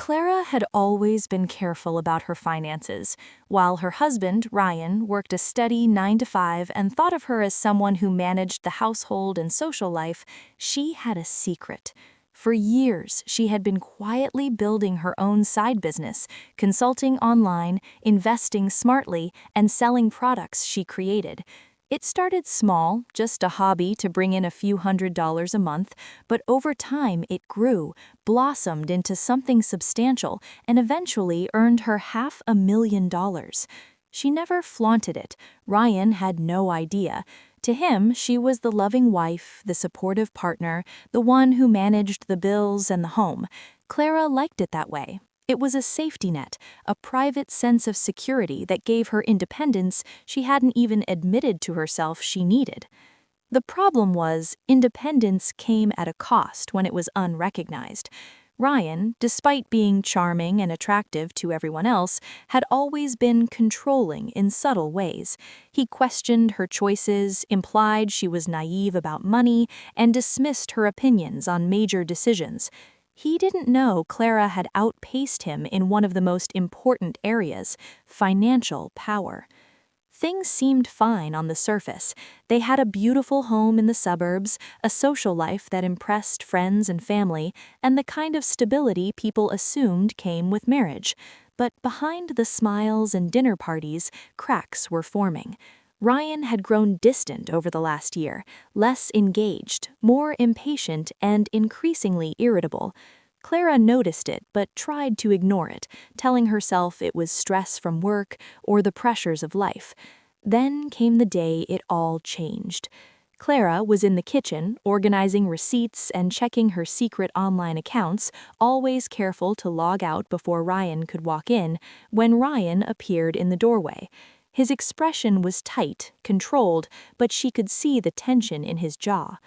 Clara had always been careful about her finances. While her husband, Ryan, worked a steady 9 to 5 and thought of her as someone who managed the household and social life, she had a secret. For years, she had been quietly building her own side business, consulting online, investing smartly, and selling products she created. It started small, just a hobby to bring in a few $100s a month, but over time it grew, blossomed into something substantial, and eventually earned her $500,000. She never flaunted it. Ryan had no idea. To him, she was the loving wife, the supportive partner, the one who managed the bills and the home. Clara liked it that way. It was a safety net, a private sense of security that gave her independence she hadn't even admitted to herself she needed. The problem was, independence came at a cost when it was unrecognized. Ryan, despite being charming and attractive to everyone else, had always been controlling in subtle ways. He questioned her choices, implied she was naive about money, and dismissed her opinions on major decisions. He didn't know Clara had outpaced him in one of the most important areas, financial power. Things seemed fine on the surface. They had a beautiful home in the suburbs, a social life that impressed friends and family, and the kind of stability people assumed came with marriage. But behind the smiles and dinner parties, cracks were forming. Ryan had grown distant over the last year, less engaged, more impatient, and increasingly irritable. Clara noticed it but tried to ignore it, telling herself it was stress from work or the pressures of life. Then came the day it all changed. Clara was in the kitchen, organizing receipts and checking her secret online accounts, always careful to log out before Ryan could walk in, when Ryan appeared in the doorway. His expression was tight, controlled, but she could see the tension in his jaw.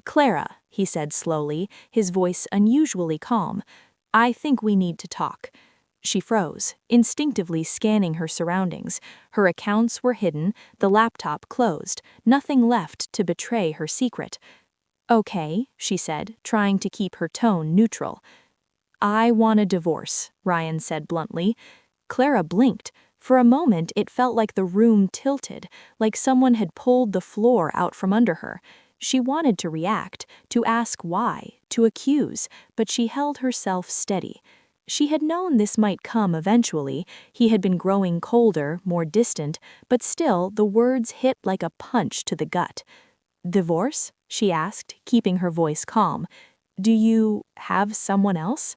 "Clara," he said slowly, his voice unusually calm, "I think we need to talk." She froze, instinctively scanning her surroundings. Her accounts were hidden, the laptop closed, nothing left to betray her secret. "Okay," she said, trying to keep her tone neutral. "I want a divorce," Ryan said bluntly. Clara blinked. For a moment it felt like the room tilted, like someone had pulled the floor out from under her. She wanted to react, to ask why, to accuse, but she held herself steady. She had known this might come eventually. He had been growing colder, more distant, but still the words hit like a punch to the gut. "Divorce?" she asked, keeping her voice calm. "Do you have someone else?"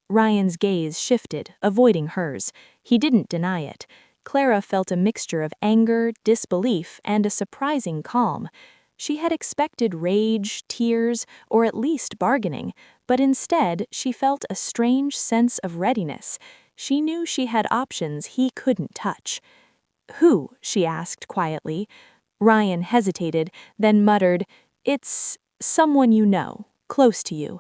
Ryan's gaze shifted, avoiding hers. He didn't deny it. Clara felt a mixture of anger, disbelief, and a surprising calm. She had expected rage, tears, or at least bargaining, but instead she felt a strange sense of readiness. She knew she had options he couldn't touch. "Who?" she asked quietly. Ryan hesitated, then muttered, "It's someone you know, close to you."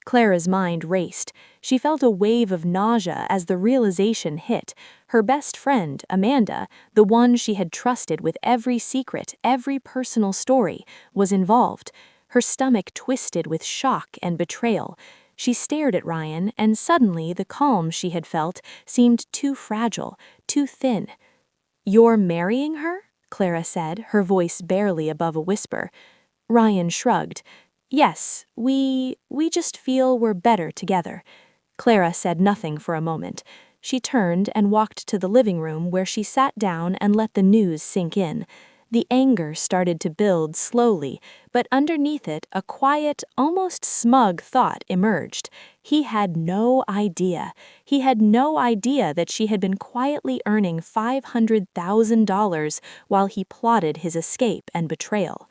Clara's mind raced. She felt a wave of nausea as the realization hit. Her best friend, Amanda, the one she had trusted with every secret, every personal story, was involved. Her stomach twisted with shock and betrayal. She stared at Ryan, and suddenly the calm she had felt seemed too fragile, too thin. "You're marrying her?" Clara said, her voice barely above a whisper. Ryan shrugged. "Yes, we just feel we're better together." Clara said nothing for a moment. She turned and walked to the living room where she sat down and let the news sink in. The anger started to build slowly, but underneath it a quiet, almost smug thought emerged. He had no idea. He had no idea that she had been quietly earning $500,000 while he plotted his escape and betrayal.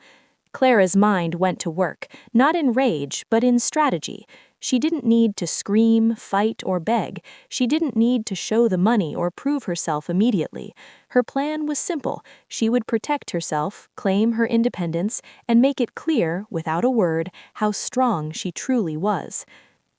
Clara's mind went to work, not in rage, but in strategy. She didn't need to scream, fight, or beg. She didn't need to show the money or prove herself immediately. Her plan was simple. She would protect herself, claim her independence, and make it clear, without a word, how strong she truly was.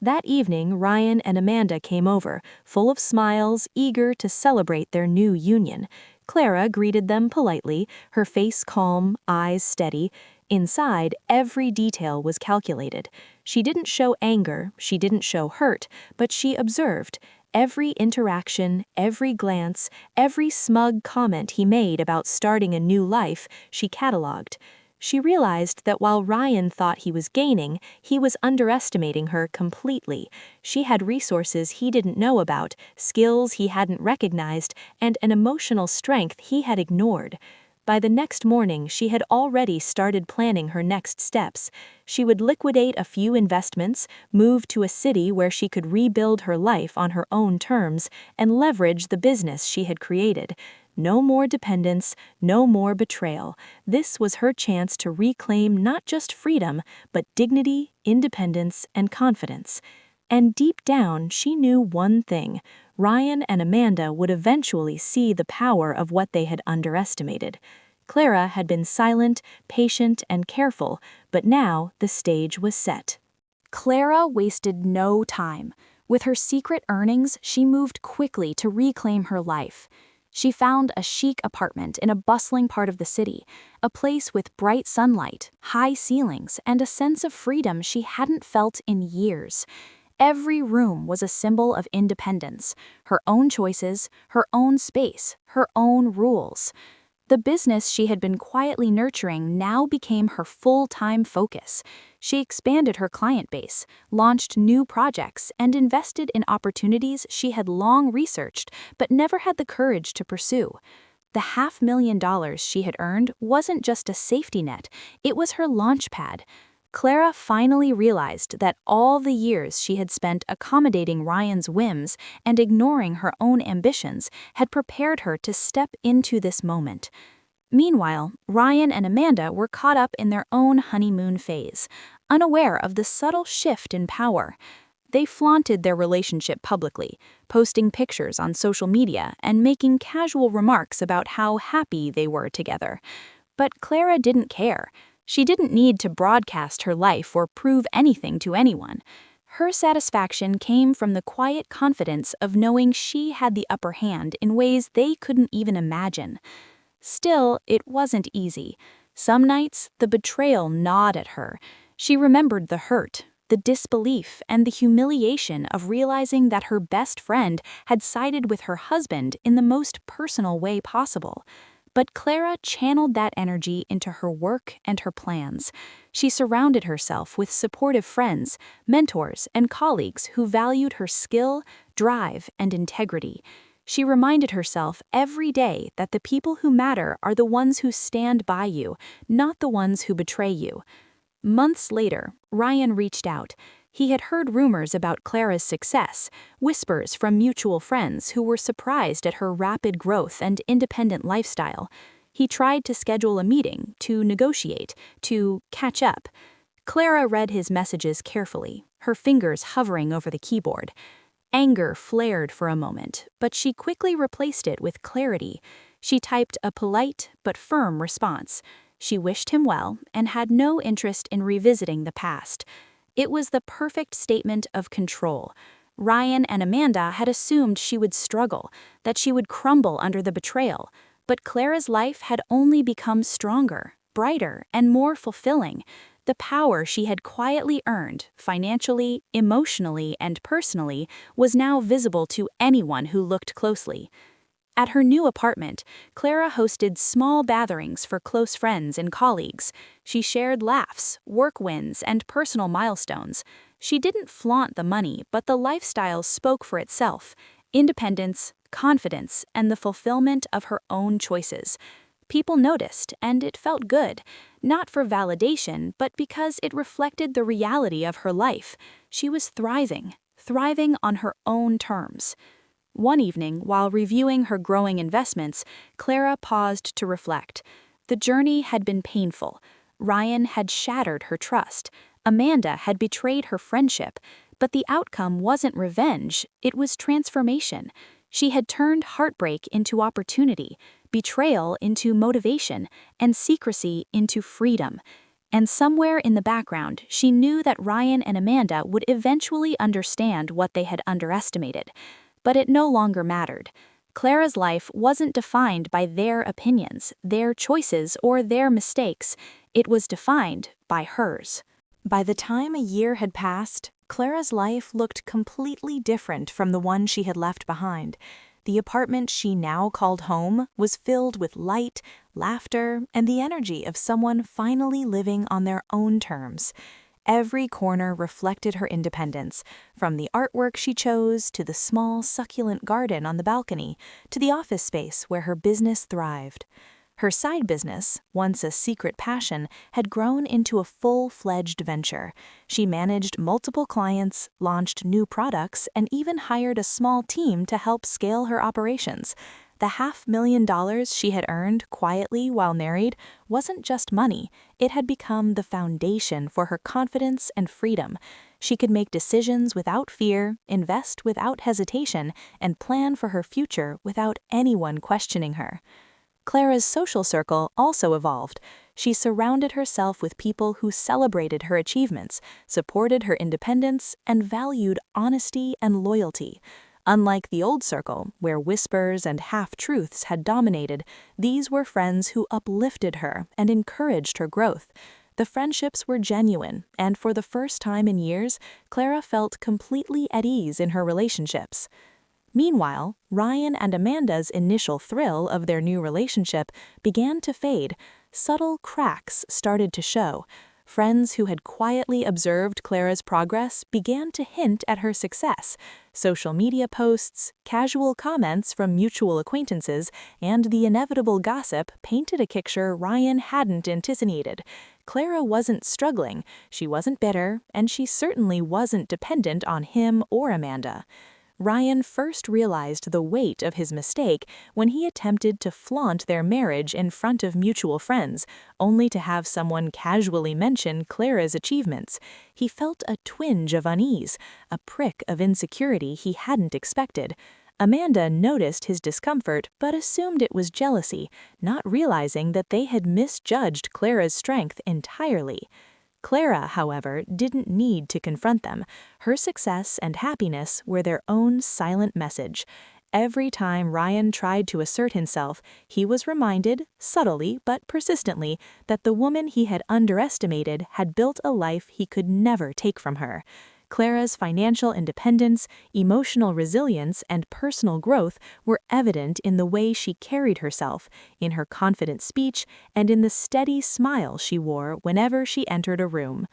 That evening, Ryan and Amanda came over, full of smiles, eager to celebrate their new union. Clara greeted them politely, her face calm, eyes steady. Inside, every detail was calculated. She didn't show anger, she didn't show hurt, but she observed. Every interaction, every glance, every smug comment he made about starting a new life, she cataloged. She realized that while Ryan thought he was gaining, he was underestimating her completely. She had resources he didn't know about, skills he hadn't recognized, and an emotional strength he had ignored. By the next morning, she had already started planning her next steps. She would liquidate a few investments, move to a city where she could rebuild her life on her own terms, and leverage the business she had created. No more dependence, no more betrayal. This was her chance to reclaim not just freedom, but dignity, independence, and confidence. And deep down, she knew one thing. Ryan and Amanda would eventually see the power of what they had underestimated. Clara had been silent, patient, and careful, but now the stage was set. Clara wasted no time. With her secret earnings, she moved quickly to reclaim her life. She found a chic apartment in a bustling part of the city, a place with bright sunlight, high ceilings, and a sense of freedom she hadn't felt in years. Every room was a symbol of independence, her own choices, her own space, her own rules. The business she had been quietly nurturing now became her full-time focus. She expanded her client base, launched new projects, and invested in opportunities she had long researched but never had the courage to pursue. The $500,000 she had earned wasn't just a safety net, it was her launchpad. Clara finally realized that all the years she had spent accommodating Ryan's whims and ignoring her own ambitions had prepared her to step into this moment. Meanwhile, Ryan and Amanda were caught up in their own honeymoon phase, unaware of the subtle shift in power. They flaunted their relationship publicly, posting pictures on social media and making casual remarks about how happy they were together. But Clara didn't care. She didn't need to broadcast her life or prove anything to anyone. Her satisfaction came from the quiet confidence of knowing she had the upper hand in ways they couldn't even imagine. Still, it wasn't easy. Some nights, the betrayal gnawed at her. She remembered the hurt, the disbelief, and the humiliation of realizing that her best friend had sided with her husband in the most personal way possible. But Clara channeled that energy into her work and her plans. She surrounded herself with supportive friends, mentors, and colleagues who valued her skill, drive, and integrity. She reminded herself every day that the people who matter are the ones who stand by you, not the ones who betray you. Months later, Ryan reached out. He had heard rumors about Clara's success, whispers from mutual friends who were surprised at her rapid growth and independent lifestyle. He tried to schedule a meeting, to negotiate, to catch up. Clara read his messages carefully, her fingers hovering over the keyboard. Anger flared for a moment, but she quickly replaced it with clarity. She typed a polite but firm response. She wished him well and had no interest in revisiting the past. It was the perfect statement of control. Ryan and Amanda had assumed she would struggle, that she would crumble under the betrayal, but Clara's life had only become stronger, brighter, and more fulfilling. The power she had quietly earned, financially, emotionally, and personally, was now visible to anyone who looked closely. At her new apartment, Clara hosted small gatherings for close friends and colleagues. She shared laughs, work wins, and personal milestones. She didn't flaunt the money, but the lifestyle spoke for itself: independence, confidence, and the fulfillment of her own choices. People noticed, and it felt good, not for validation, but because it reflected the reality of her life. She was thriving on her own terms. One evening, while reviewing her growing investments, Clara paused to reflect. The journey had been painful. Ryan had shattered her trust. Amanda had betrayed her friendship. But the outcome wasn't revenge, it was transformation. She had turned heartbreak into opportunity, betrayal into motivation, and secrecy into freedom. And somewhere in the background, she knew that Ryan and Amanda would eventually understand what they had underestimated. But it no longer mattered. Clara's life wasn't defined by their opinions, their choices, or their mistakes. It was defined by hers. By the time a year had passed, Clara's life looked completely different from the one she had left behind. The apartment she now called home was filled with light, laughter, and the energy of someone finally living on their own terms. Every corner reflected her independence, from the artwork she chose to the small, succulent garden on the balcony to the office space where her business thrived. Her side business, once a secret passion, had grown into a full-fledged venture. She managed multiple clients, launched new products, and even hired a small team to help scale her operations. The $500,000 she had earned quietly while married wasn't just money, it had become the foundation for her confidence and freedom. She could make decisions without fear, invest without hesitation, and plan for her future without anyone questioning her. Clara's social circle also evolved. She surrounded herself with people who celebrated her achievements, supported her independence, and valued honesty and loyalty. Unlike the old circle, where whispers and half-truths had dominated, these were friends who uplifted her and encouraged her growth. The friendships were genuine, and for the first time in years, Clara felt completely at ease in her relationships. Meanwhile, Ryan and Amanda's initial thrill of their new relationship began to fade. Subtle cracks started to show. Friends who had quietly observed Clara's progress began to hint at her success. Social media posts, casual comments from mutual acquaintances, and the inevitable gossip painted a picture Ryan hadn't anticipated. Clara wasn't struggling, she wasn't bitter, and she certainly wasn't dependent on him or Amanda. Ryan first realized the weight of his mistake when he attempted to flaunt their marriage in front of mutual friends, only to have someone casually mention Clara's achievements. He felt a twinge of unease, a prick of insecurity he hadn't expected. Amanda noticed his discomfort but assumed it was jealousy, not realizing that they had misjudged Clara's strength entirely. Clara, however, didn't need to confront them. Her success and happiness were their own silent message. Every time Ryan tried to assert himself, he was reminded, subtly but persistently, that the woman he had underestimated had built a life he could never take from her. Clara's financial independence, emotional resilience, and personal growth were evident in the way she carried herself, in her confident speech, and in the steady smile she wore whenever she entered a room.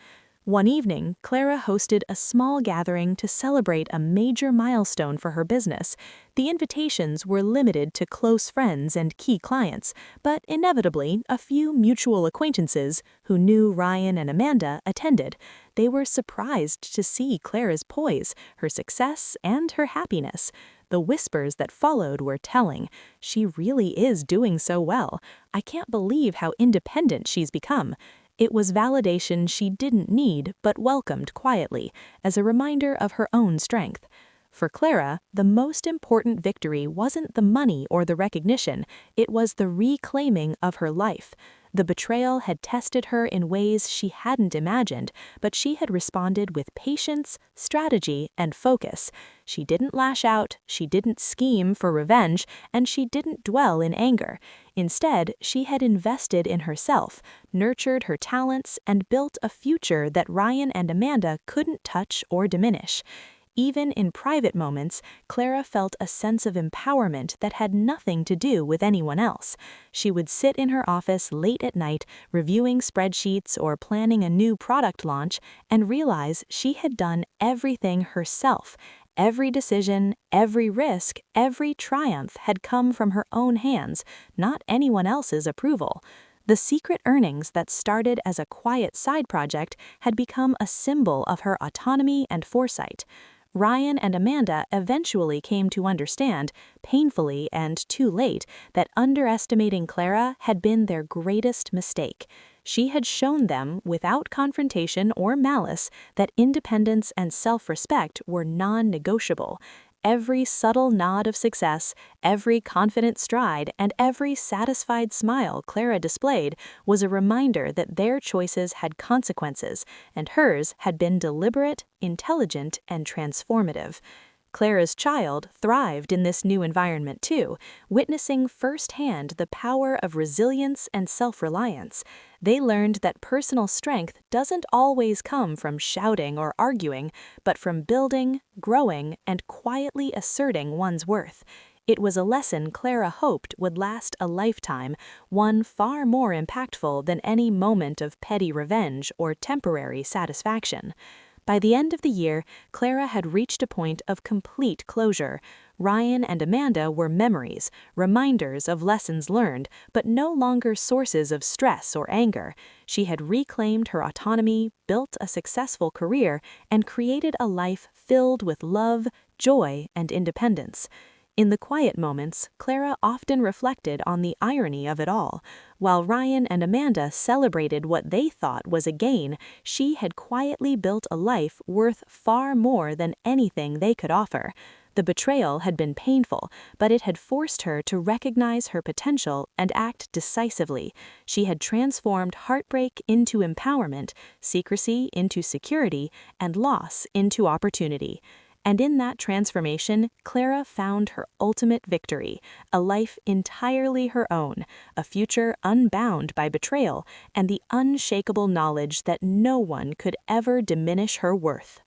One evening, Clara hosted a small gathering to celebrate a major milestone for her business. The invitations were limited to close friends and key clients, but inevitably, a few mutual acquaintances who knew Ryan and Amanda attended. They were surprised to see Clara's poise, her success, and her happiness. The whispers that followed were telling. She really is doing so well. I can't believe how independent she's become. It was validation she didn't need but welcomed quietly, as a reminder of her own strength. For Clara, the most important victory wasn't the money or the recognition, it was the reclaiming of her life. The betrayal had tested her in ways she hadn't imagined, but she had responded with patience, strategy, and focus. She didn't lash out, she didn't scheme for revenge, and she didn't dwell in anger. Instead, she had invested in herself, nurtured her talents, and built a future that Ryan and Amanda couldn't touch or diminish. Even in private moments, Clara felt a sense of empowerment that had nothing to do with anyone else. She would sit in her office late at night, reviewing spreadsheets or planning a new product launch, and realize she had done everything herself. Every decision, every risk, every triumph had come from her own hands, not anyone else's approval. The secret earnings that started as a quiet side project had become a symbol of her autonomy and foresight. Ryan and Amanda eventually came to understand, painfully and too late, that underestimating Clara had been their greatest mistake. She had shown them, without confrontation or malice, that independence and self-respect were non-negotiable. Every subtle nod of success, every confident stride, and every satisfied smile Clara displayed was a reminder that their choices had consequences, and hers had been deliberate, intelligent, and transformative. Clara's child thrived in this new environment too, witnessing firsthand the power of resilience and self-reliance. They learned that personal strength doesn't always come from shouting or arguing, but from building, growing, and quietly asserting one's worth. It was a lesson Clara hoped would last a lifetime, one far more impactful than any moment of petty revenge or temporary satisfaction. By the end of the year, Clara had reached a point of complete closure. Ryan and Amanda were memories, reminders of lessons learned, but no longer sources of stress or anger. She had reclaimed her autonomy, built a successful career, and created a life filled with love, joy, and independence. In the quiet moments, Clara often reflected on the irony of it all. While Ryan and Amanda celebrated what they thought was a gain, she had quietly built a life worth far more than anything they could offer. The betrayal had been painful, but it had forced her to recognize her potential and act decisively. She had transformed heartbreak into empowerment, secrecy into security, and loss into opportunity. And in that transformation, Clara found her ultimate victory, a life entirely her own, a future unbound by betrayal, and the unshakable knowledge that no one could ever diminish her worth.